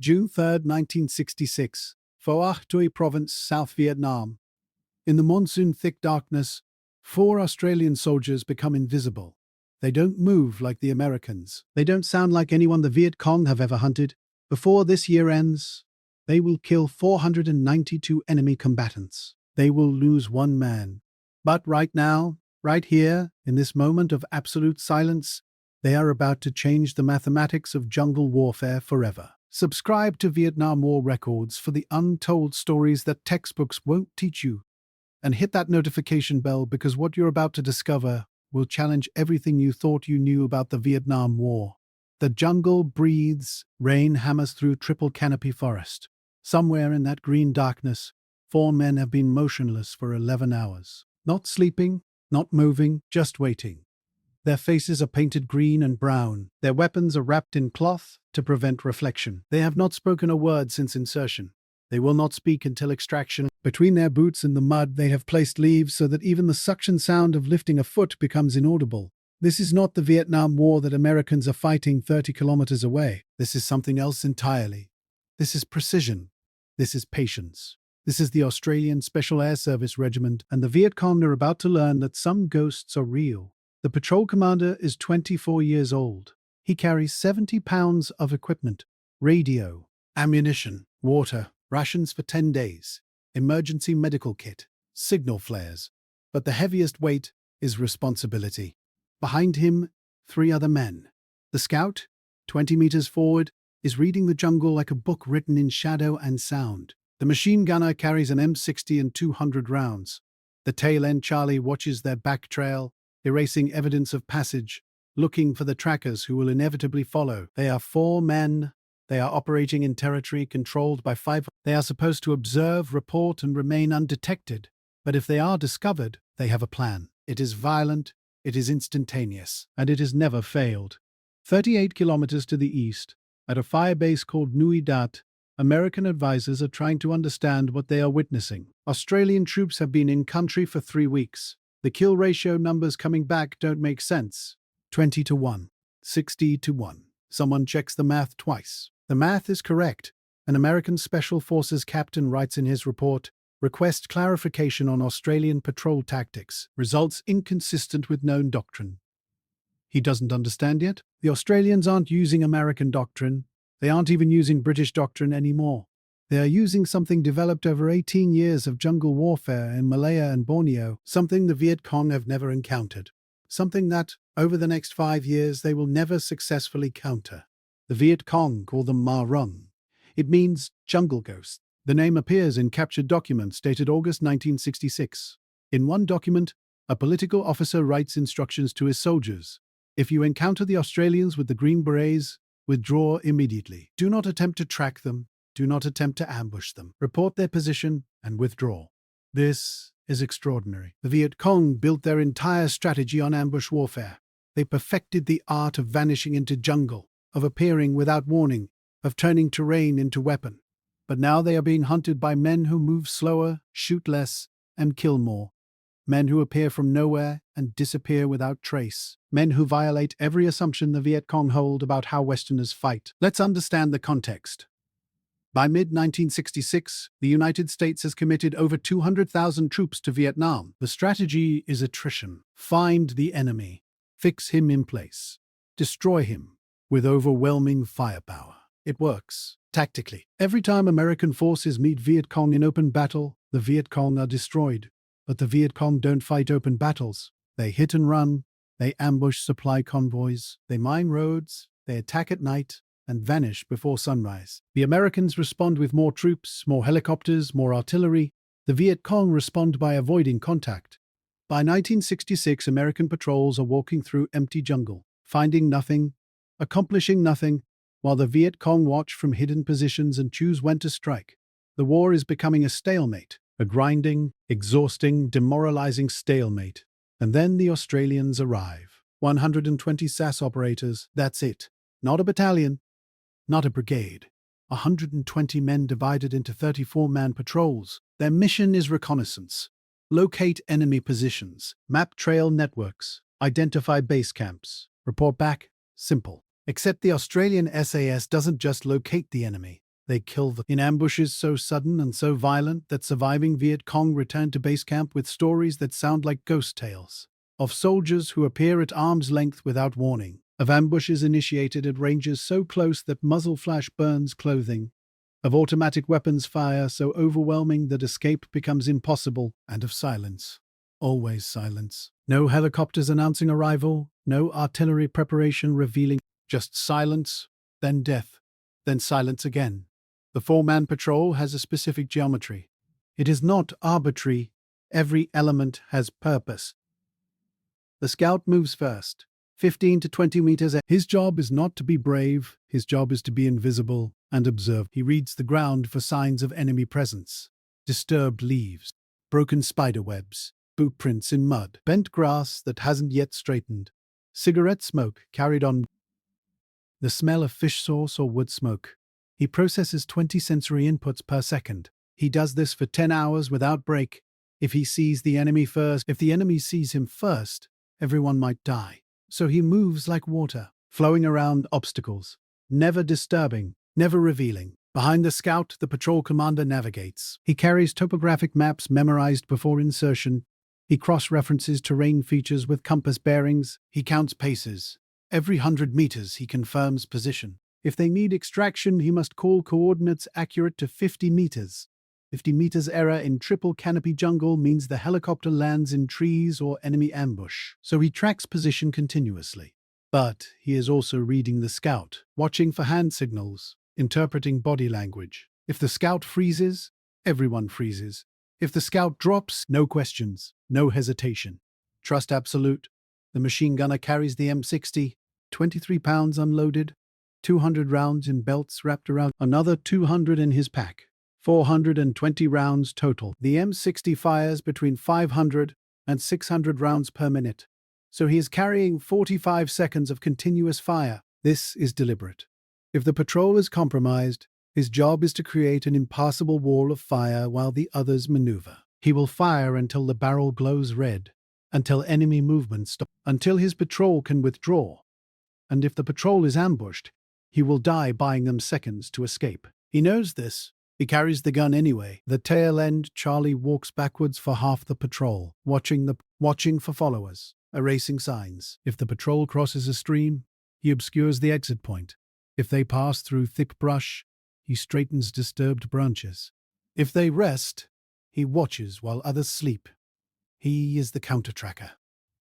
June 3, 1966, Phoa Tuy Province, South Vietnam. In the monsoon thick darkness, 4 Australian soldiers become invisible. They don't move like the Americans. They don't sound like anyone the Viet Cong have ever hunted. Before this year ends, they will kill 492 enemy combatants. They will lose 1 man. But right now, right here, in this moment of absolute silence, they are about to change the mathematics of jungle warfare forever. Subscribe to Vietnam War Records for the untold stories that textbooks won't teach you. And hit that notification bell because what you're about to discover will challenge everything you thought you knew about the Vietnam War. The jungle breathes, rain hammers through triple canopy forest. Somewhere in that green darkness, 4 men have been motionless for 11 hours. Not sleeping, not moving, just waiting. Their faces are painted green and brown. Their weapons are wrapped in cloth to prevent reflection. They have not spoken a word since insertion. They will not speak until extraction. Between their boots and the mud, they have placed leaves so that even the suction sound of lifting a foot becomes inaudible. This is not the Vietnam War that Americans are fighting 30 kilometers away. This is something else entirely. This is precision. This is patience. This is the Australian Special Air Service Regiment, and the Viet Cong are about to learn that some ghosts are real. The patrol commander is 24 years old. He carries 70 pounds of equipment, radio, ammunition, water, rations for 10 days, emergency medical kit, signal flares. But the heaviest weight is responsibility. Behind him, 3 other men. The scout, 20 meters forward, is reading the jungle like a book written in shadow and sound. The machine gunner carries an M60 and 200 rounds. The tail end Charlie watches their back trail, erasing evidence of passage, looking for the trackers who will inevitably follow. They are 4 men. They are operating in territory controlled by 5. They are supposed to observe, report, and remain undetected. But if they are discovered, they have a plan. It is violent, it is instantaneous, and it has never failed. 38 kilometers to the east, at a fire base called Nui Dat, American advisors are trying to understand what they are witnessing. Australian troops have been in country for 3 weeks. The kill ratio numbers coming back don't make sense. 20 to 1, 60 to 1. Someone checks the math twice. The math is correct. An American Special Forces captain writes in his report, "Request clarification on Australian patrol tactics. Results inconsistent with known doctrine." He doesn't understand yet? The Australians aren't using American doctrine. They aren't even using British doctrine anymore. They are using something developed over 18 years of jungle warfare in Malaya and Borneo, something the Viet Cong have never encountered. Something that, over the next 5 years, they will never successfully counter. The Viet Cong call them Ma Rung. It means jungle ghost. The name appears in captured documents dated August 1966. In one document, a political officer writes instructions to his soldiers. If you encounter the Australians with the green berets, withdraw immediately. Do not attempt to track them. Do not attempt to ambush them. Report their position and withdraw. This is extraordinary. The Viet Cong built their entire strategy on ambush warfare. They perfected the art of vanishing into jungle, of appearing without warning, of turning terrain into weapon. But now they are being hunted by men who move slower, shoot less, and kill more. Men who appear from nowhere and disappear without trace. Men who violate every assumption the Viet Cong hold about how Westerners fight. Let's understand the context. By mid-1966, the United States has committed over 200,000 troops to Vietnam. The strategy is attrition. Find the enemy. Fix him in place. Destroy him with overwhelming firepower. It works, tactically. Every time American forces meet Viet Cong in open battle, the Viet Cong are destroyed. But the Viet Cong don't fight open battles. They hit and run. They ambush supply convoys. They mine roads. They attack at night and vanish before sunrise. The Americans respond with more troops, more helicopters, more artillery. The Viet Cong respond by avoiding contact. By 1966, American patrols are walking through empty jungle, finding nothing, accomplishing nothing, while the Viet Cong watch from hidden positions and choose when to strike. The war is becoming a stalemate, a grinding, exhausting, demoralizing stalemate. And then the Australians arrive. 120 SAS operators, that's it. Not a battalion. Not a brigade. 120 men divided into 34-man patrols. Their mission is reconnaissance. Locate enemy positions. Map trail networks. Identify base camps. Report back. Simple. Except the Australian SAS doesn't just locate the enemy. They kill them in ambushes so sudden and so violent that surviving Viet Cong return to base camp with stories that sound like ghost tales. Of soldiers who appear at arm's length without warning. Of ambushes initiated at ranges so close that muzzle flash burns clothing. Of automatic weapons fire so overwhelming that escape becomes impossible. And of silence. Always silence. No helicopters announcing arrival, no artillery preparation revealing, just silence, then death, then silence again. The four-man patrol has a specific geometry. It is not arbitrary. Every element has purpose. The scout moves first, 15 to 20 meters. His job is not to be brave. His job is to be invisible and observe. He reads the ground for signs of enemy presence. Disturbed leaves, broken spider webs, boot prints in mud, bent grass that hasn't yet straightened, cigarette smoke carried on, the smell of fish sauce or wood smoke. He processes 20 sensory inputs per second. He does this for 10 hours without break. If he sees the enemy first, if the enemy sees him first, everyone might die. So he moves like water, flowing around obstacles, never disturbing, never revealing. Behind the scout, the patrol commander navigates. He carries topographic maps memorized before insertion. He cross-references terrain features with compass bearings. He counts paces. Every 100 meters, he confirms position. If they need extraction, he must call coordinates accurate to 50 meters. 50 meters error in triple canopy jungle means the helicopter lands in trees or enemy ambush. So he tracks position continuously. But he is also reading the scout, watching for hand signals, interpreting body language. If the scout freezes, everyone freezes. If the scout drops, no questions, no hesitation. Trust absolute. The machine gunner carries the M60, 23 pounds unloaded, 200 rounds in belts wrapped around, another 200 in his pack, 420 rounds total. The M60 fires between 500 and 600 rounds per minute. So he is carrying 45 seconds of continuous fire. This is deliberate. If the patrol is compromised, his job is to create an impassable wall of fire while the others maneuver. He will fire until the barrel glows red, until enemy movement stops, until his patrol can withdraw. And if the patrol is ambushed, he will die buying them seconds to escape. He knows this. He carries the gun anyway. The tail end, Charlie walks backwards for half the patrol, watching for followers, erasing signs. If the patrol crosses a stream, he obscures the exit point. If they pass through thick brush, he straightens disturbed branches. If they rest, he watches while others sleep. He is the counter-tracker.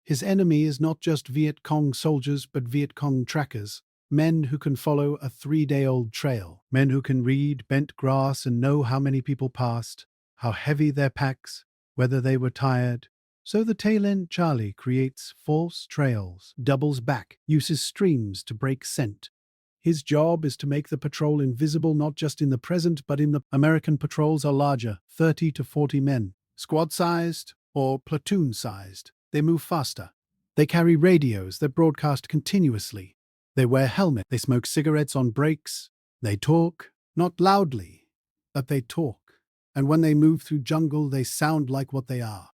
His enemy is not just Viet Cong soldiers, but Viet Cong trackers, men who can follow a 3-day-old trail, men who can read bent grass and know how many people passed, how heavy their packs, whether they were tired. So the tail-end Charlie creates false trails, doubles back, uses streams to break scent. His job is to make the patrol invisible not just in the present but in the American patrols are larger, 30 to 40 men, squad-sized or platoon-sized. They move faster. They carry radios that broadcast continuously. They wear helmets. They smoke cigarettes on breaks. They talk, not loudly, but they talk. And when they move through jungle, they sound like what they are.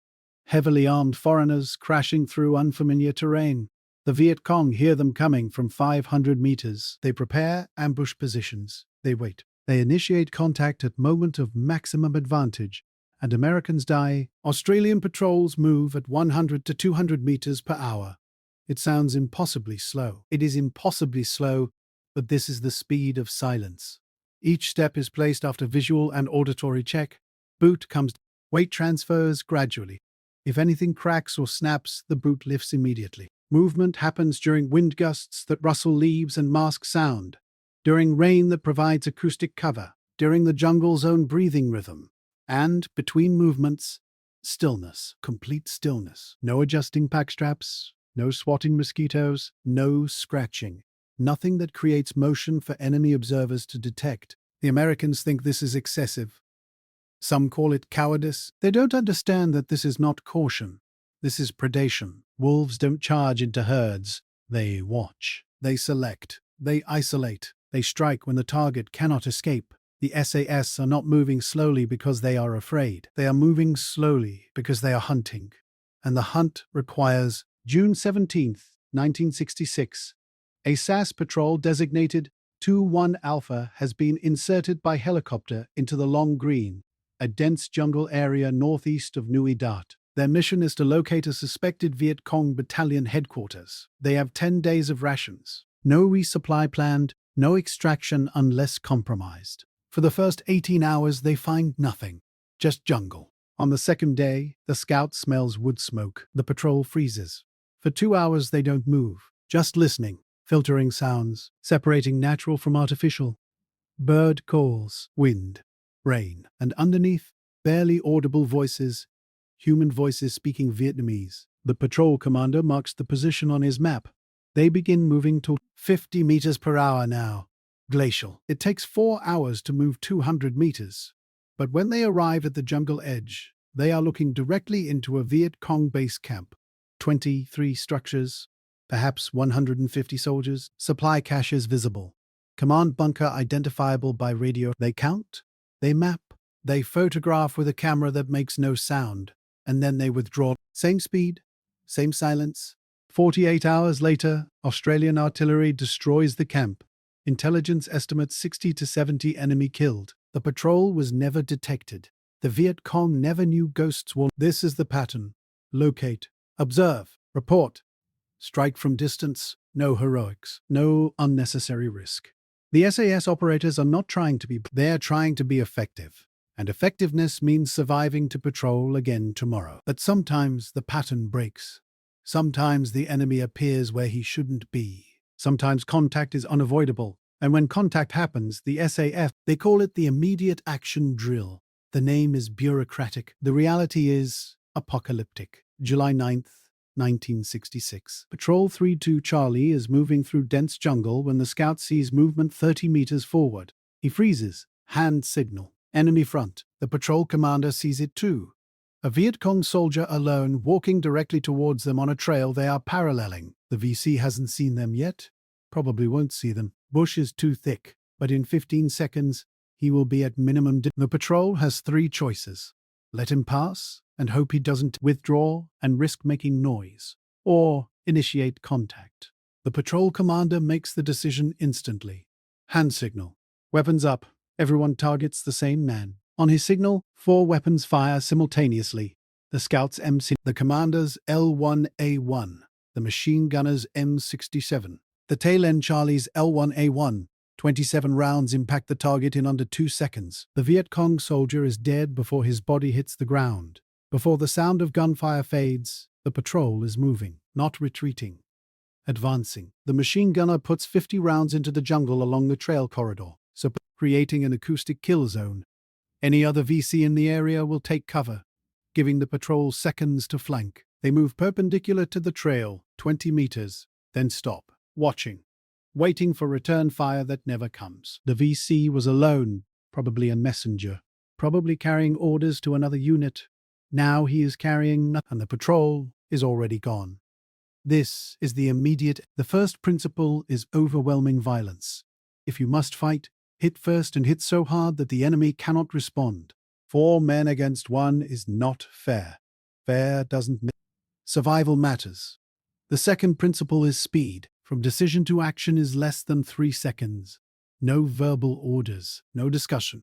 Heavily armed foreigners crashing through unfamiliar terrain. The Viet Cong hear them coming from 500 meters. They prepare ambush positions. They wait. They initiate contact at moment of maximum advantage. And Americans die. Australian patrols move at 100 to 200 meters per hour. It sounds impossibly slow. It is impossibly slow, but this is the speed of silence. Each step is placed after visual and auditory check. Boot comes. Weight transfers gradually. If anything cracks or snaps, the boot lifts immediately. Movement happens during wind gusts that rustle leaves and mask sound, during rain that provides acoustic cover, during the jungle's own breathing rhythm, and, between movements, stillness, complete stillness. No adjusting pack straps, no swatting mosquitoes, no scratching. Nothing that creates motion for enemy observers to detect. The Americans think this is excessive. Some call it cowardice. They don't understand that this is not caution. This is predation. Wolves don't charge into herds. They watch. They select. They isolate. They strike when the target cannot escape. The SAS are not moving slowly because they are afraid. They are moving slowly because they are hunting. And the hunt requires June 17th, 1966. A SAS patrol designated 2-1 Alpha has been inserted by helicopter into the Long Green, a dense jungle area northeast of Nui Dat. Their mission is to locate a suspected Viet Cong battalion headquarters. They have 10 days of rations. No resupply planned, no extraction unless compromised. For the first 18 hours, they find nothing, just jungle. On the second day, the scout smells wood smoke. The patrol freezes. For 2 hours, they don't move, just listening, filtering sounds, separating natural from artificial. Bird calls, wind, rain, and underneath, barely audible voices, human voices speaking Vietnamese. The patrol commander marks the position on his map. They begin moving to 50 meters per hour now. Glacial. It takes 4 hours to move 200 meters. But when they arrive at the jungle edge, they are looking directly into a Viet Cong base camp. 23 structures, perhaps 150 soldiers, supply caches visible. Command bunker identifiable by radio. They count, they map, they photograph with a camera that makes no sound, and then they withdraw. Same speed, same silence. 48 hours later, Australian artillery destroys the camp. Intelligence estimates 60 to 70 enemy killed. The patrol was never detected. The Viet Cong never knew ghosts were. This is the pattern. Locate, observe, report. Strike from distance, no heroics, no unnecessary risk. The SAS operators are not trying to be, they are trying to be effective. And effectiveness means surviving to patrol again tomorrow. But sometimes the pattern breaks. Sometimes the enemy appears where he shouldn't be. Sometimes contact is unavoidable. And when contact happens, the SAF, they call it the immediate action drill. The name is bureaucratic. The reality is apocalyptic. July 9th, 1966. Patrol 32 Charlie is moving through dense jungle when the scout sees movement 30 meters forward. He freezes. Hand signal. Enemy front. The patrol commander sees it too. A Viet Cong soldier alone walking directly towards them on a trail they are paralleling. The VC hasn't seen them yet. Probably won't see them. Bush is too thick, but in 15 seconds, he will be at minimum. The patrol has 3 choices. Let him pass and hope he doesn't withdraw and risk making noise, or initiate contact. The patrol commander makes the decision instantly. Hand signal. Weapons up. Everyone targets the same man. On his signal, 4 weapons fire simultaneously. The scouts MC, the commander's L1A1, the machine gunner's M67. The tail-end Charlie's L1A1, 27 rounds impact the target in under 2 seconds. The Viet Cong soldier is dead before his body hits the ground. Before the sound of gunfire fades, the patrol is moving, not retreating. Advancing. The machine gunner puts 50 rounds into the jungle along the trail corridor, so creating an acoustic kill zone. Any other VC in the area will take cover, giving the patrol seconds to flank. They move perpendicular to the trail, 20 meters, then stop. Watching, waiting for return fire that never comes. The VC was alone, probably a messenger, probably carrying orders to another unit. Now he is carrying nothing, and the patrol is already gone. This is the immediate. The first principle is overwhelming violence. If you must fight, hit first and hit so hard that the enemy cannot respond. 4 men against 1 is not fair. Fair doesn't mean survival matters. The second principle is speed. From decision to action is less than 3 seconds. No verbal orders, no discussion.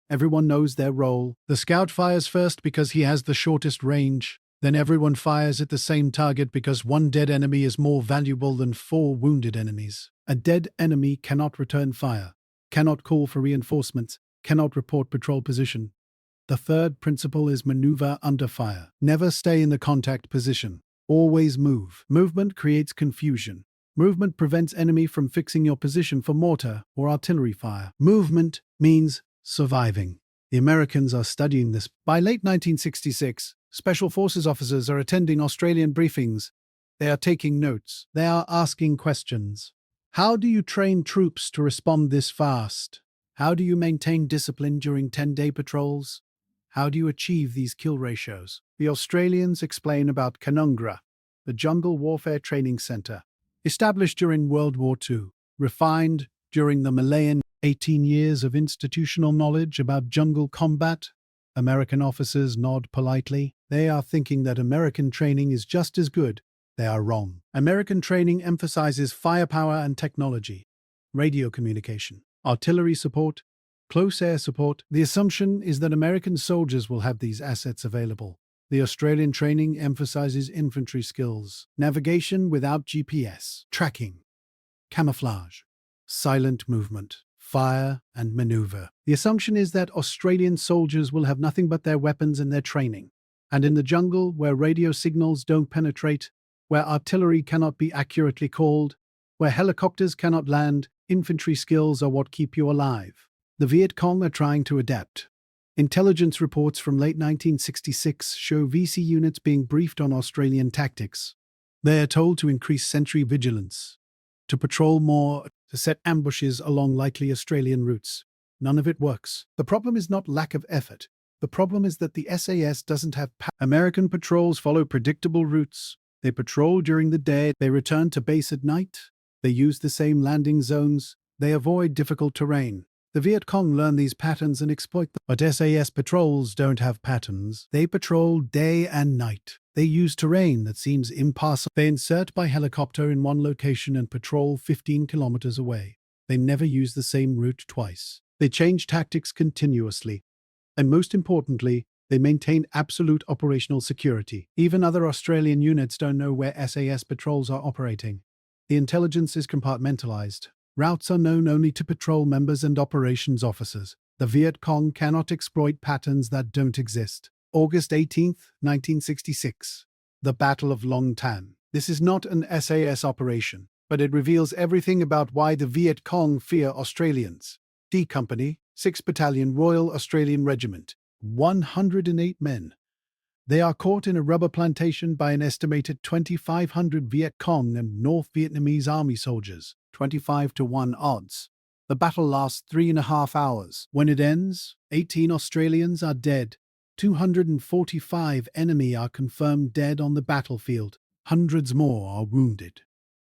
Everyone knows their role. The scout fires first because he has the shortest range. Then everyone fires at the same target because 1 dead enemy is more valuable than 4 wounded enemies. A dead enemy cannot return fire, cannot call for reinforcements, cannot report patrol position. The third principle is maneuver under fire. Never stay in the contact position. Always move. Movement creates confusion. Movement prevents enemy from fixing your position for mortar or artillery fire. Movement means surviving. The Americans are studying this. By late 1966, Special Forces officers are attending Australian briefings. They are taking notes. They are asking questions. How do you train troops to respond this fast? How do you maintain discipline during 10-day patrols? How do you achieve these kill ratios? The Australians explain about Canungra, the Jungle Warfare Training Centre, established during World War II, refined during the Malayan. 18 years of institutional knowledge about jungle combat. American officers nod politely. They are thinking that American training is just as good. They are wrong. American training emphasizes firepower and technology. radio communication, artillery support, close air support. The assumption is that American soldiers will have these assets available. The Australian training emphasizes infantry skills, navigation without GPS, tracking, camouflage, silent movement, fire and maneuver. The assumption is that Australian soldiers will have nothing but their weapons and their training. And in the jungle, where radio signals don't penetrate, where artillery cannot be accurately called, where helicopters cannot land, infantry skills are what keep you alive. The Viet Cong are trying to adapt. Intelligence reports from late 1966 show VC units being briefed on Australian tactics. They are told to increase sentry vigilance, to patrol more, to set ambushes along likely Australian routes. None of it works. The problem is not lack of effort. The problem is that the SAS doesn't have American patrols follow predictable routes. They patrol during the day, they return to base at night, they use the same landing zones, they avoid difficult terrain. The Viet Cong learn these patterns and exploit them. But SAS patrols don't have patterns. They patrol day and night. They use terrain that seems impassable. They insert by helicopter in one location and patrol 15 kilometers away. They never use the same route twice. They change tactics continuously. And most importantly, they maintain absolute operational security. Even other Australian units don't know where SAS patrols are operating. The intelligence is compartmentalized. Routes are known only to patrol members and operations officers. The Viet Cong cannot exploit patterns that don't exist. August 18, 1966. The Battle of Long Tan. This is not an SAS operation, but it reveals everything about why the Viet Cong fear Australians. D Company, 6th Battalion Royal Australian Regiment, 108 men. They are caught in a rubber plantation by an estimated 2,500 Viet Cong and North Vietnamese Army soldiers, 25-1 odds. The battle lasts 3.5 hours. When it ends, 18 Australians are dead. 245 enemy are confirmed dead on the battlefield. Hundreds more are wounded.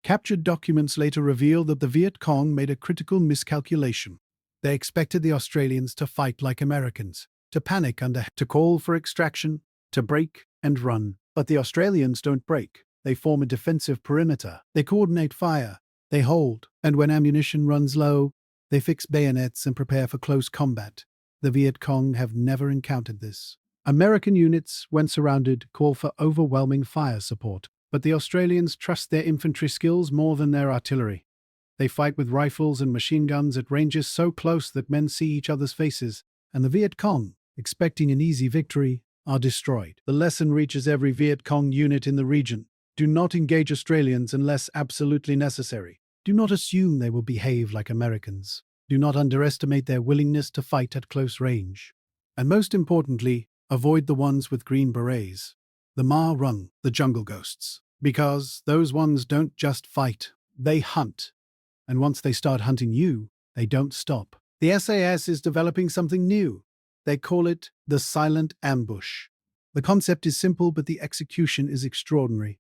Captured documents later reveal that the Viet Cong made a critical miscalculation. They expected the Australians to fight like Americans, to panic to call for extraction, to break and run. But the Australians don't break. They form a defensive perimeter. They coordinate fire. They hold. And when ammunition runs low, they fix bayonets and prepare for close combat. The Viet Cong have never encountered this. American units, when surrounded, call for overwhelming fire support. But the Australians trust their infantry skills more than their artillery. They fight with rifles and machine guns at ranges so close that men see each other's faces, and the Viet Cong, expecting an easy victory, are destroyed. The lesson reaches every Viet Cong unit in the region. Do not engage Australians unless absolutely necessary. Do not assume they will behave like Americans. Do not underestimate their willingness to fight at close range. And most importantly, avoid the ones with green berets, the Rung, the jungle ghosts, because those ones don't just fight, they hunt. And once they start hunting you, they don't stop. The SAS is developing something new. They call it the silent ambush. The concept is simple, but the execution is extraordinary.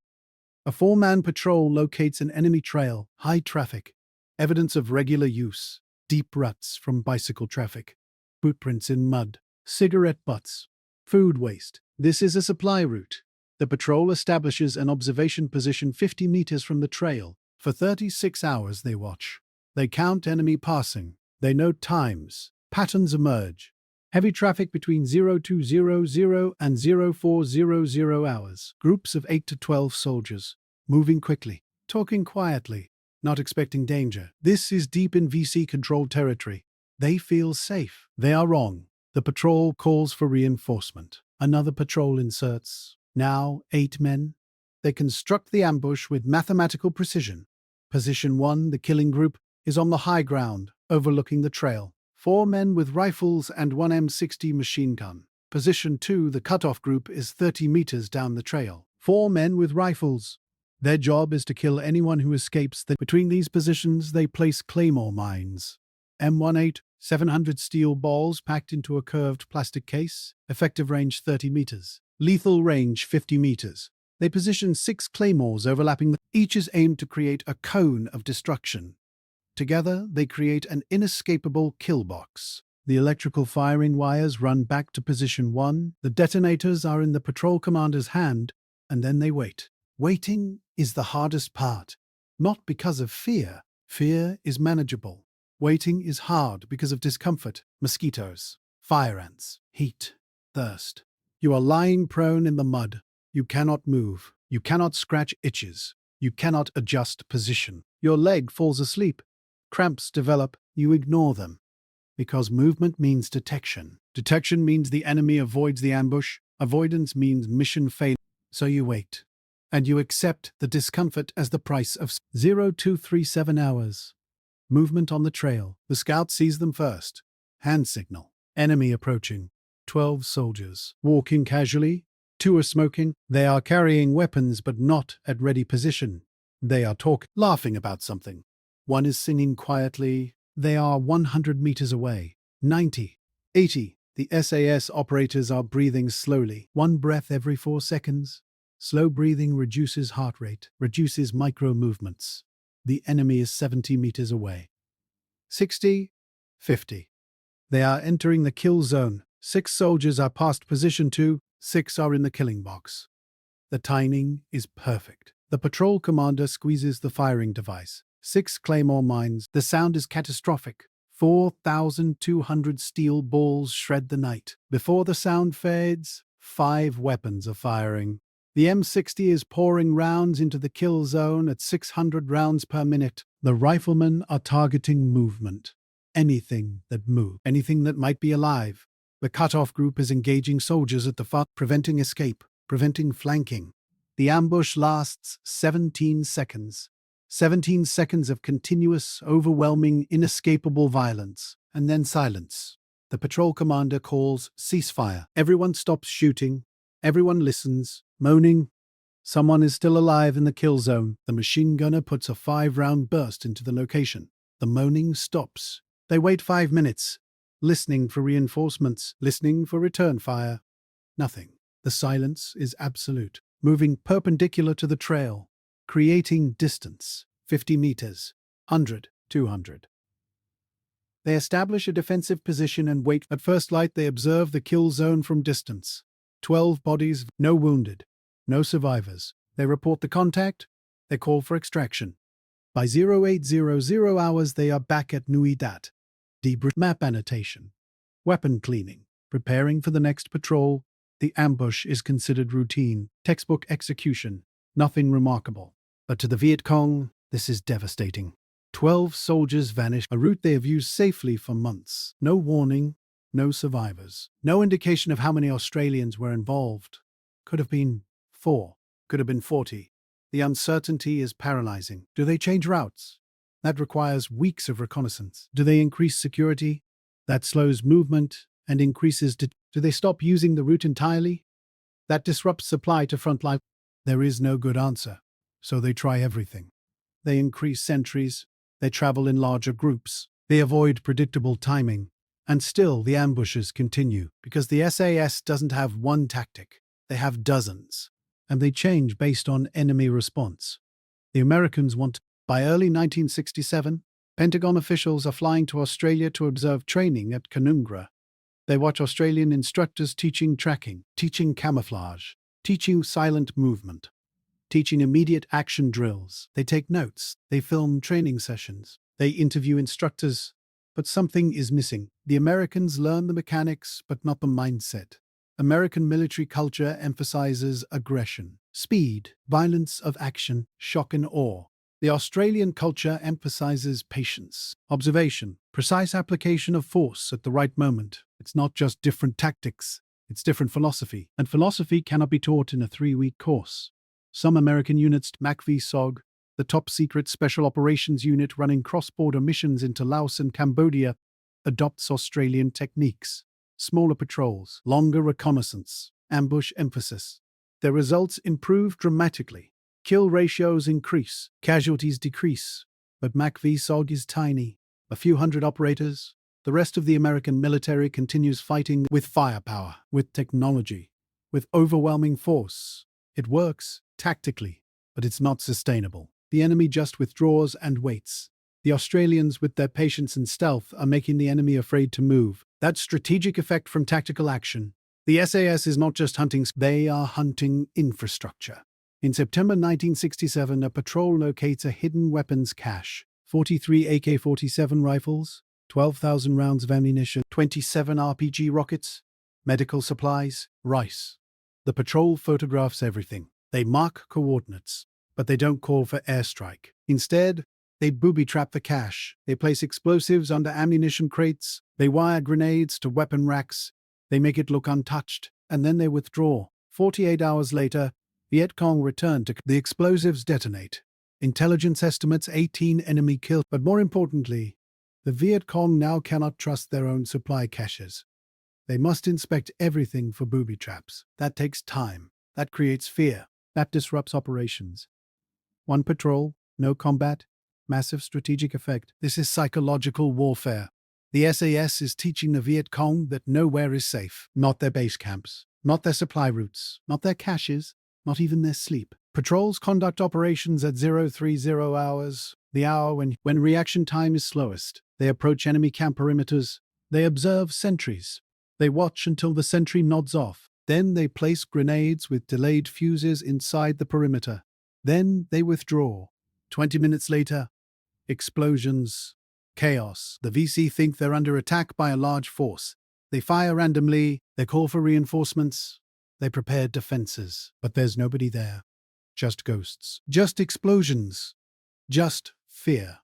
A 4-man patrol locates an enemy trail, high traffic, evidence of regular use, deep ruts from bicycle traffic, footprints in mud, cigarette butts, food waste. This is a supply route. The patrol establishes an observation position 50 meters from the trail. For 36 hours they watch. They count enemy passing. They note times. Patterns emerge. Heavy traffic between 0200 and 0400 hours. Groups of 8 to 12 soldiers, moving quickly, talking quietly, not expecting danger. This is deep in VC-controlled territory. They feel safe. They are wrong. The patrol calls for reinforcement. Another patrol inserts. Now 8 men. They construct the ambush with mathematical precision. Position 1, the killing group, is on the high ground, overlooking the trail. 4 men with rifles and 1 M60 machine gun. Position 2, the cutoff group, is 30 meters down the trail. 4 men with rifles. Their job is to kill anyone who escapes. Between these positions, they place claymore mines. M18, 700 steel balls packed into a curved plastic case. Effective range 30 meters. Lethal range 50 meters. They position 6 claymores overlapping. Each is aimed to create a cone of destruction. Together, they create an inescapable kill box. The electrical firing wires run back to position 1. The detonators are in the patrol commander's hand, and then they wait. Waiting is the hardest part. Not because of fear, Fear is manageable. Waiting is hard because of discomfort, mosquitoes, fire ants, heat, thirst. You are lying prone in the mud. You cannot move. You cannot scratch itches. You cannot adjust position. Your leg falls asleep. Cramps develop. You ignore them. Because movement means detection. Detection means the enemy avoids the ambush. Avoidance means mission failure. So you wait. And you accept the discomfort as the price of 0237 hours. Movement on the trail. The scout sees them first. Hand signal. Enemy approaching. 12 soldiers. Walking casually. 2 are smoking. They are carrying weapons but not at ready position. They are laughing about something. 1 is singing quietly. They are 100 meters away. 90. 80. The SAS operators are breathing slowly. 1 breath every 4 seconds. Slow breathing reduces heart rate, reduces micro movements. The enemy is 70 meters away. 60. 50. They are entering the kill zone. 6 soldiers are past position 2. 6 are in the killing box. The timing is perfect. The patrol commander squeezes the firing device. 6 claymore mines. The sound is catastrophic. 4,200 steel balls shred the night. Before the sound fades, 5 weapons are firing. The M60 is pouring rounds into the kill zone at 600 rounds per minute. The riflemen are targeting movement. Anything that moves. Anything that might be alive. The cutoff group is engaging soldiers at the front, preventing escape, preventing flanking. The ambush lasts 17 seconds. 17 seconds of continuous, overwhelming, inescapable violence, and then silence. The patrol commander calls ceasefire. Everyone stops shooting. Everyone listens, moaning. Someone is still alive in the kill zone. The machine gunner puts a 5-round burst into the location. The moaning stops. They wait 5 minutes, listening for reinforcements, listening for return fire. Nothing. The silence is absolute, moving perpendicular to the trail, creating distance, 50 meters, 100, 200. They establish a defensive position and wait. At first light, they observe the kill zone from distance. 12 bodies, no wounded, no survivors. They report the contact. They call for extraction. By 0800 hours, they are back at Nui Dat. Debrief map annotation. Weapon cleaning. Preparing for the next patrol. The ambush is considered routine. Textbook execution. Nothing remarkable. But to the Viet Cong, this is devastating. 12 soldiers vanish, a route they have used safely for months. No warning, no survivors. No indication of how many Australians were involved. Could have been 4. Could have been 40. The uncertainty is paralyzing. Do they change routes? That requires weeks of reconnaissance. Do they increase security? That slows movement and increases. Do they stop using the route entirely? That disrupts supply to frontline. There is no good answer, so they try everything. They increase sentries. They travel in larger groups. They avoid predictable timing. And still the ambushes continue, because the SAS doesn't have one tactic. They have dozens. And they change based on enemy response. The Americans want. By early 1967, Pentagon officials are flying to Australia to observe training at Canungra. They watch Australian instructors teaching tracking, teaching camouflage, teaching silent movement, teaching immediate action drills. They take notes. They film training sessions. They interview instructors. But something is missing. The Americans learn the mechanics, but not the mindset. American military culture emphasizes aggression, speed, violence of action, shock and awe. The Australian culture emphasizes patience, observation, precise application of force at the right moment. It's not just different tactics, it's different philosophy. And philosophy cannot be taught in a 3-week course. Some American units, MACV-SOG, the top-secret Special Operations Unit running cross-border missions into Laos and Cambodia, adopts Australian techniques. Smaller patrols, longer reconnaissance, ambush emphasis. Their results improve dramatically. Kill ratios increase, casualties decrease. But MACV-SOG is tiny. A few hundred operators. The rest of the American military continues fighting with firepower, with technology, with overwhelming force. It works, tactically, but it's not sustainable. The enemy just withdraws and waits. The Australians, with their patience and stealth, are making the enemy afraid to move. That strategic effect from tactical action. The SAS is not just hunting, they are hunting infrastructure. In September 1967, a patrol locates a hidden weapons cache. 43 AK-47 rifles, 12,000 rounds of ammunition, 27 RPG rockets, medical supplies, rice. The patrol photographs everything. They mark coordinates, but they don't call for airstrike. Instead, they booby-trap the cache. They place explosives under ammunition crates. They wire grenades to weapon racks. They make it look untouched, and then they withdraw. 48 hours later, Viet Cong returned to the explosives detonate. Intelligence estimates 18 enemy killed, but more importantly, the Viet Cong now cannot trust their own supply caches. They must inspect everything for booby traps. That takes time. That creates fear. That disrupts operations. One patrol, no combat, massive strategic effect. This is psychological warfare. The SAS is teaching the Viet Cong that nowhere is safe. Not their base camps, not their supply routes, not their caches, not even their sleep. Patrols conduct operations at 030 hours, the hour when reaction time is slowest. They approach enemy camp perimeters. They observe sentries. They watch until the sentry nods off. Then they place grenades with delayed fuses inside the perimeter. Then they withdraw. 20 minutes later, explosions, chaos. The VC think they're under attack by a large force. They fire randomly. They call for reinforcements. They prepare defenses. But there's nobody there. Just ghosts. Just explosions. Just fear.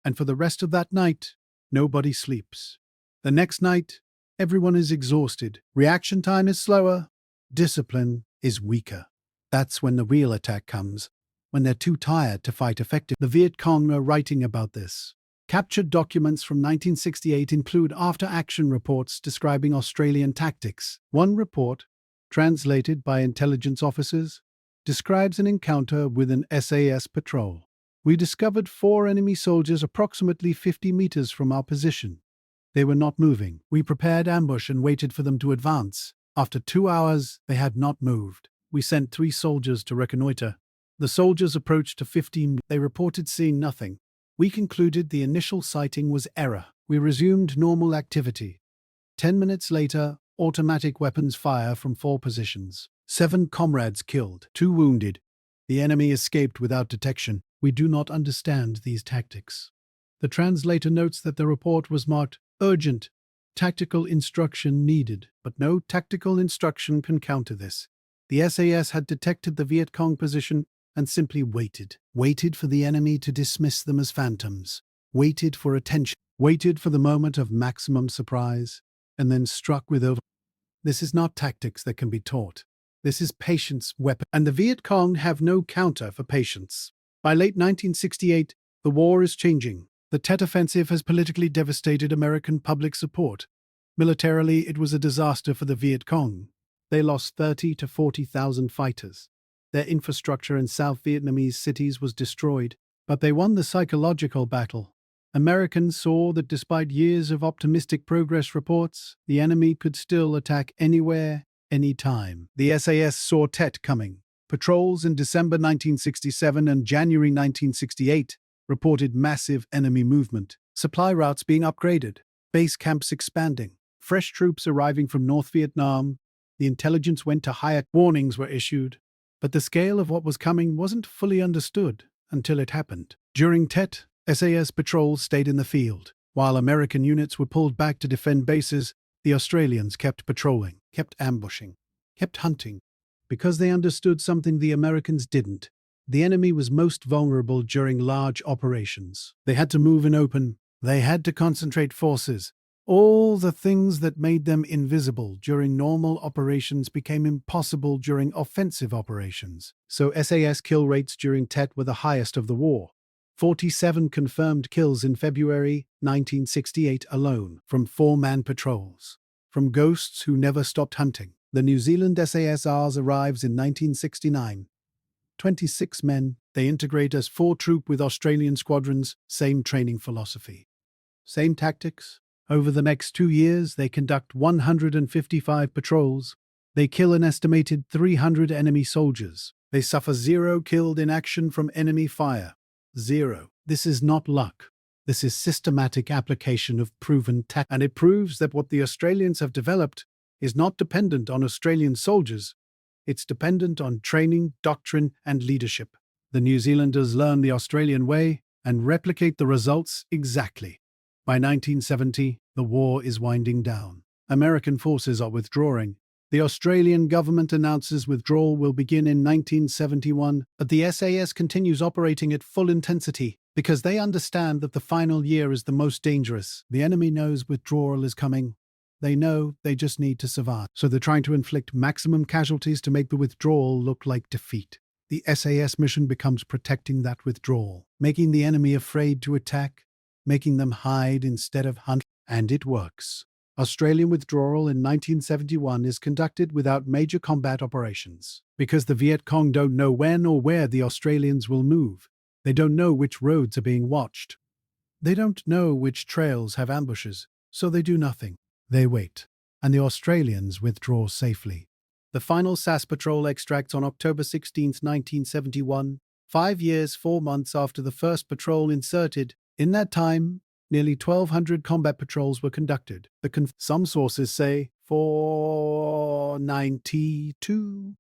And for the rest of that night, nobody sleeps. The next night, everyone is exhausted. Reaction time is slower. Discipline is weaker. That's when the real attack comes, when they're too tired to fight effectively. The Viet Cong are writing about this. Captured documents from 1968 include after-action reports describing Australian tactics. One report, translated by intelligence officers, describes an encounter with an SAS patrol. We discovered 4 enemy soldiers approximately 50 meters from our position. They were not moving. We prepared ambush and waited for them to advance. After 2 hours, they had not moved. We sent 3 soldiers to reconnoiter. The soldiers approached to 15. They reported seeing nothing. We concluded the initial sighting was error. We resumed normal activity. 10 minutes later, automatic weapons fire from 4 positions. 7 comrades killed, 2 wounded. The enemy escaped without detection. We do not understand these tactics. The translator notes that the report was marked urgent, tactical instruction needed, but no tactical instruction can counter this. The SAS had detected the Viet Cong position and simply waited. Waited for the enemy to dismiss them as phantoms. Waited for attention. Waited for the moment of maximum surprise, and then struck with over. This is not tactics that can be taught. This is patience weapon. And the Viet Cong have no counter for patience. By late 1968, the war is changing. The Tet Offensive has politically devastated American public support. Militarily, it was a disaster for the Viet Cong. They lost 30 to 40,000 fighters. Their infrastructure in South Vietnamese cities was destroyed, but they won the psychological battle. Americans saw that despite years of optimistic progress reports, the enemy could still attack anywhere, anytime. The SAS saw Tet coming. Patrols in December 1967 and January 1968 reported massive enemy movement, supply routes being upgraded, base camps expanding, fresh troops arriving from North Vietnam. The intelligence went to higher. Warnings were issued, but the scale of what was coming wasn't fully understood until it happened. During Tet, SAS patrols stayed in the field. While American units were pulled back to defend bases, the Australians kept patrolling, kept ambushing, kept hunting, because they understood something the Americans didn't. The enemy was most vulnerable during large operations. They had to move in open. They had to concentrate forces. All the things that made them invisible during normal operations became impossible during offensive operations. So SAS kill rates during Tet were the highest of the war. 47 confirmed kills in February 1968 alone, from 4-man patrols. From ghosts who never stopped hunting. The New Zealand SASRs arrives in 1969. 26 men. They integrate as 4 troop with Australian squadrons, same training philosophy. Same tactics. Over the next 2 years, they conduct 155 patrols. They kill an estimated 300 enemy soldiers. They suffer 0 killed in action from enemy fire. 0. This is not luck. This is systematic application of proven tactics. And it proves that what the Australians have developed is not dependent on Australian soldiers. It's dependent on training, doctrine, and leadership. The New Zealanders learn the Australian way, and replicate the results exactly. By 1970, the war is winding down. American forces are withdrawing. The Australian government announces withdrawal will begin in 1971, but the SAS continues operating at full intensity because they understand that the final year is the most dangerous. The enemy knows withdrawal is coming. They know they just need to survive. So they're trying to inflict maximum casualties to make the withdrawal look like defeat. The SAS mission becomes protecting that withdrawal, making the enemy afraid to attack, making them hide instead of hunt. And it works. Australian withdrawal in 1971 is conducted without major combat operations. Because the Viet Cong don't know when or where the Australians will move. They don't know which roads are being watched. They don't know which trails have ambushes, so they do nothing. They wait, and the Australians withdraw safely. The final SAS patrol extracts on October 16, 1971, 5 years, 4 months after the first patrol inserted. In that time, nearly 1,200 combat patrols were conducted. Some sources say 492,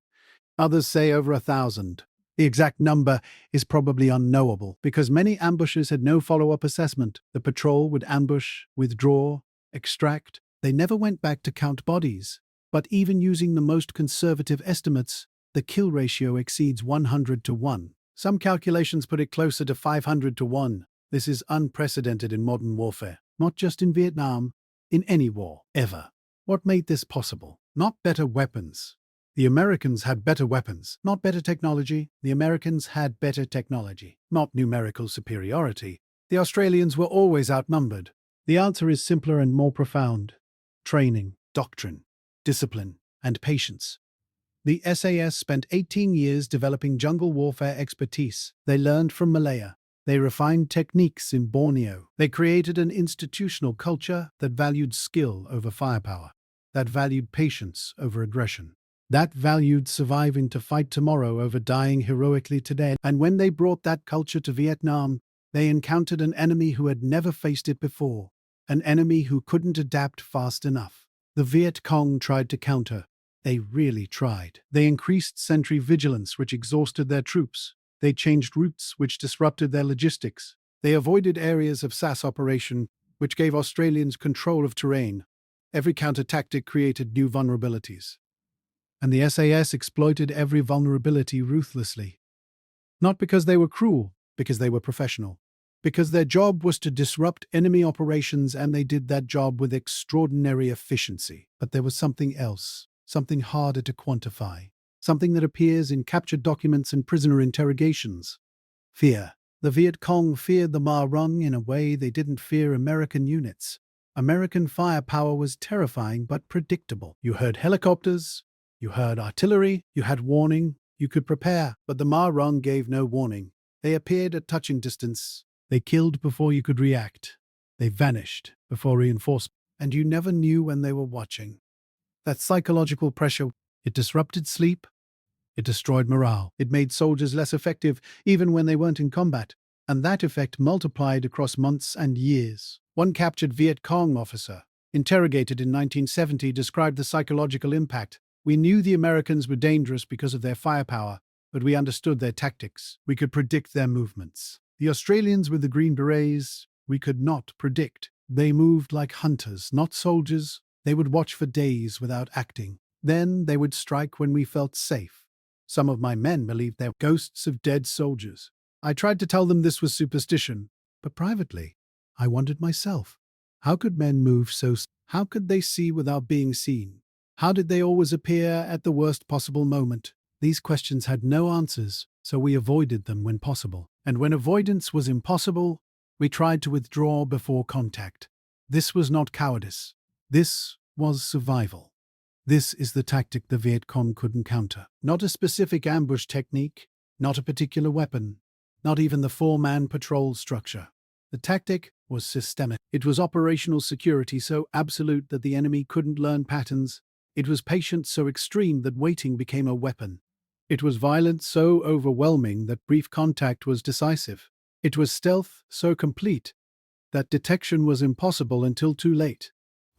others say over 1,000. The exact number is probably unknowable because many ambushes had no follow-up assessment. The patrol would ambush, withdraw, extract. They never went back to count bodies. But even using the most conservative estimates, the kill ratio exceeds 100 to 1. Some calculations put it closer to 500 to 1. This is unprecedented in modern warfare, not just in Vietnam, in any war, ever. What made this possible? Not better weapons. The Americans had better weapons, not better technology. The Americans had better technology, not numerical superiority. The Australians were always outnumbered. The answer is simpler and more profound. Training, doctrine, discipline, and patience. The SAS spent 18 years developing jungle warfare expertise. They learned from Malaya. They refined techniques in Borneo. They created an institutional culture that valued skill over firepower, that valued patience over aggression, that valued surviving to fight tomorrow over dying heroically today. And when they brought that culture to Vietnam, they encountered an enemy who had never faced it before, an enemy who couldn't adapt fast enough. The Viet Cong tried to counter. They really tried. They increased sentry vigilance, which exhausted their troops. They changed routes, which disrupted their logistics. They avoided areas of SAS operation, which gave Australians control of terrain. Every counter-tactic created new vulnerabilities. And the SAS exploited every vulnerability ruthlessly. Not because they were cruel, because they were professional. Because their job was to disrupt enemy operations, and they did that job with extraordinary efficiency. But there was something else, something harder to quantify, something that appears in captured documents and prisoner interrogations. Fear. The Viet Cong feared the Rung in a way they didn't fear American units. American firepower was terrifying but predictable. You heard helicopters, you heard artillery, you had warning, you could prepare, but the Rung gave no warning. They appeared at touching distance. They killed before you could react. They vanished before reinforcement, and you never knew when they were watching. That psychological pressure, it disrupted sleep, it destroyed morale, it made soldiers less effective even when they weren't in combat, and that effect multiplied across months and years. One captured Viet Cong officer, interrogated in 1970, described the psychological impact. We knew the Americans were dangerous because of their firepower, but we understood their tactics. We could predict their movements. The Australians with the Green Berets, we could not predict. They moved like hunters, not soldiers. They would watch for days without acting. Then they would strike when we felt safe. Some of my men believed they were ghosts of dead soldiers. I tried to tell them this was superstition, but privately, I wondered myself. How could men move so? How could they see without being seen? How did they always appear at the worst possible moment? These questions had no answers, so we avoided them when possible. And when avoidance was impossible, we tried to withdraw before contact. This was not cowardice. This was survival. This is the tactic the Viet Cong couldn't counter. Not a specific ambush technique, not a particular weapon, not even the 4-man patrol structure. The tactic was systemic. It was operational security so absolute that the enemy couldn't learn patterns. It was patience so extreme that waiting became a weapon. It was violence so overwhelming that brief contact was decisive. It was stealth so complete that detection was impossible until too late.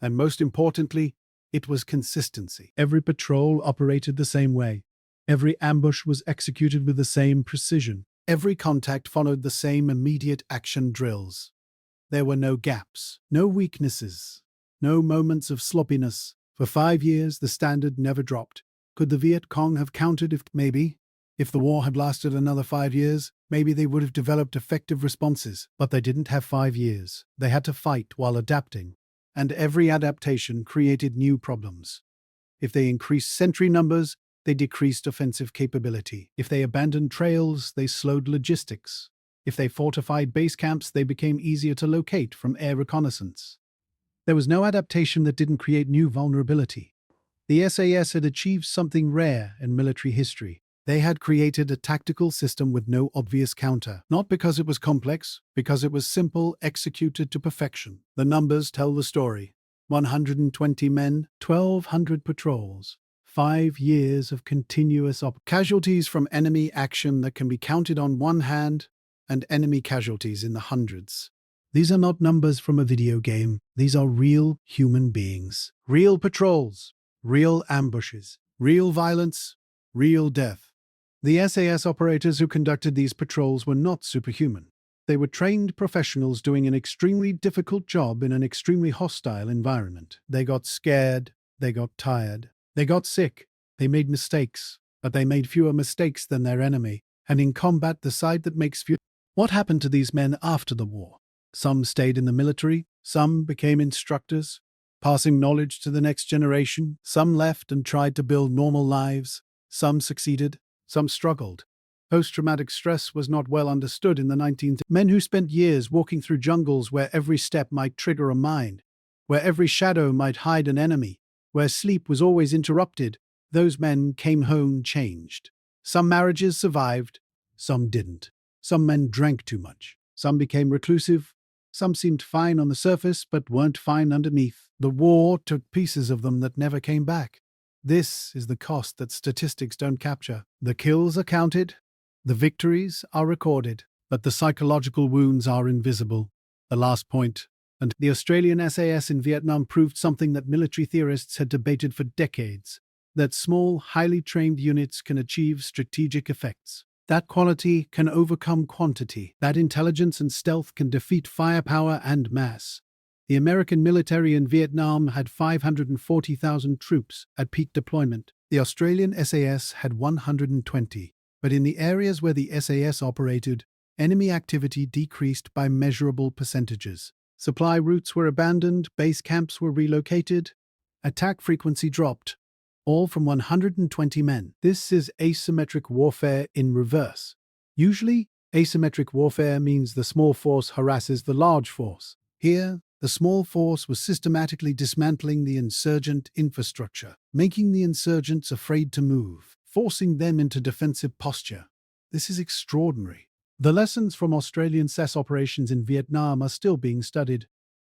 And most importantly, it was consistency. Every patrol operated the same way. Every ambush was executed with the same precision. Every contact followed the same immediate action drills. There were no gaps, no weaknesses, no moments of sloppiness. For 5 years, the standard never dropped. Could the Viet Cong have countered if maybe? If the war had lasted another 5 years, maybe they would have developed effective responses. But they didn't have 5 years. They had to fight while adapting. And every adaptation created new problems. If they increased sentry numbers, they decreased offensive capability. If they abandoned trails, they slowed logistics. If they fortified base camps, they became easier to locate from air reconnaissance. There was no adaptation that didn't create new vulnerability. The SAS had achieved something rare in military history. They had created a tactical system with no obvious counter, not because it was complex, because it was simple, executed to perfection. The numbers tell the story. 120 men, 1,200 patrols, 5 years of continuous casualties from enemy action that can be counted on one hand, and enemy casualties in the hundreds. These are not numbers from a video game. These are real human beings. Real patrols, real ambushes, real violence, real death. The SAS operators who conducted these patrols were not superhuman. They were trained professionals doing an extremely difficult job in an extremely hostile environment. They got scared, they got tired, they got sick, they made mistakes, but they made fewer mistakes than their enemy. And in combat, the side that makes few. What happened to these men after the war? Some stayed in the military, some became instructors, passing knowledge to the next generation. Some left and tried to build normal lives. Some succeeded, some struggled. Post-traumatic stress was not well understood in the 19th. Men who spent years walking through jungles where every step might trigger a mine, where every shadow might hide an enemy, where sleep was always interrupted, those men came home changed. Some marriages survived, some didn't. Some men drank too much. Some became reclusive. Some seemed fine on the surface but weren't fine underneath. The war took pieces of them that never came back. This is the cost that statistics don't capture. The kills are counted, the victories are recorded, but the psychological wounds are invisible. The last point. And the Australian SAS in Vietnam proved something that military theorists had debated for decades, that small, highly trained units can achieve strategic effects. That quality can overcome quantity. That intelligence and stealth can defeat firepower and mass. The American military in Vietnam had 540,000 troops at peak deployment. The Australian SAS had 120. But in the areas where the SAS operated, enemy activity decreased by measurable percentages. Supply routes were abandoned, base camps were relocated, attack frequency dropped, all from 120 men. This is asymmetric warfare in reverse. Usually, asymmetric warfare means the small force harasses the large force. Here, the small force was systematically dismantling the insurgent infrastructure, making the insurgents afraid to move, forcing them into defensive posture. This is extraordinary. The lessons from Australian SAS operations in Vietnam are still being studied.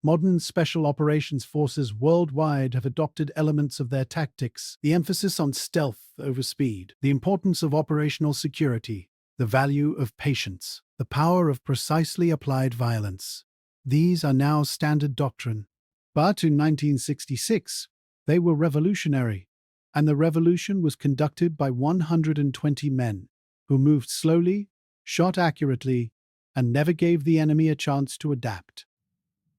Modern special operations forces worldwide have adopted elements of their tactics, the emphasis on stealth over speed, the importance of operational security, the value of patience, the power of precisely applied violence. These are now standard doctrine. But in 1966, they were revolutionary, and the revolution was conducted by 120 men who moved slowly, shot accurately, and never gave the enemy a chance to adapt.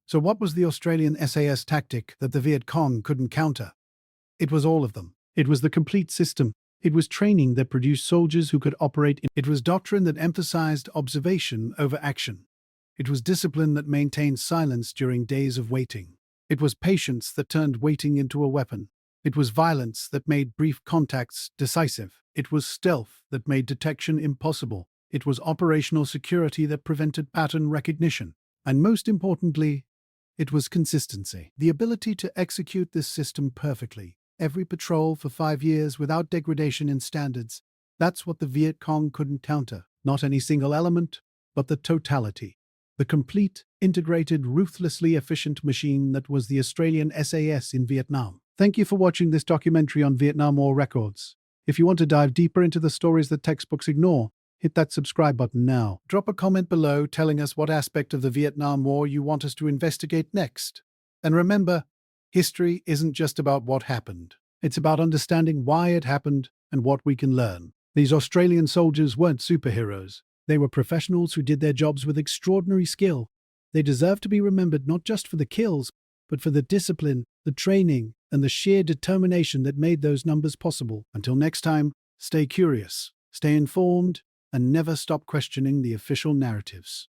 So what was the Australian SAS tactic that the Viet Cong couldn't counter? It was all of them. It was the complete system. It was training that produced soldiers who could operate. It was doctrine that emphasized observation over action. It was discipline that maintained silence during days of waiting. It was patience that turned waiting into a weapon. It was violence that made brief contacts decisive. It was stealth that made detection impossible. It was operational security that prevented pattern recognition. And most importantly, it was consistency. The ability to execute this system perfectly, every patrol for 5 years without degradation in standards. That's what the Viet Cong couldn't counter. Not any single element, but the totality. The complete, integrated, ruthlessly efficient machine that was the Australian SAS in Vietnam. Thank you for watching this documentary on Vietnam War records. If you want to dive deeper into the stories that textbooks ignore, hit that subscribe button now. Drop a comment below telling us what aspect of the Vietnam War you want us to investigate next. And remember, history isn't just about what happened. It's about understanding why it happened and what we can learn. These Australian soldiers weren't superheroes. They were professionals who did their jobs with extraordinary skill. They deserve to be remembered not just for the kills, but for the discipline, the training, and the sheer determination that made those numbers possible. Until next time, stay curious, stay informed, and never stop questioning the official narratives.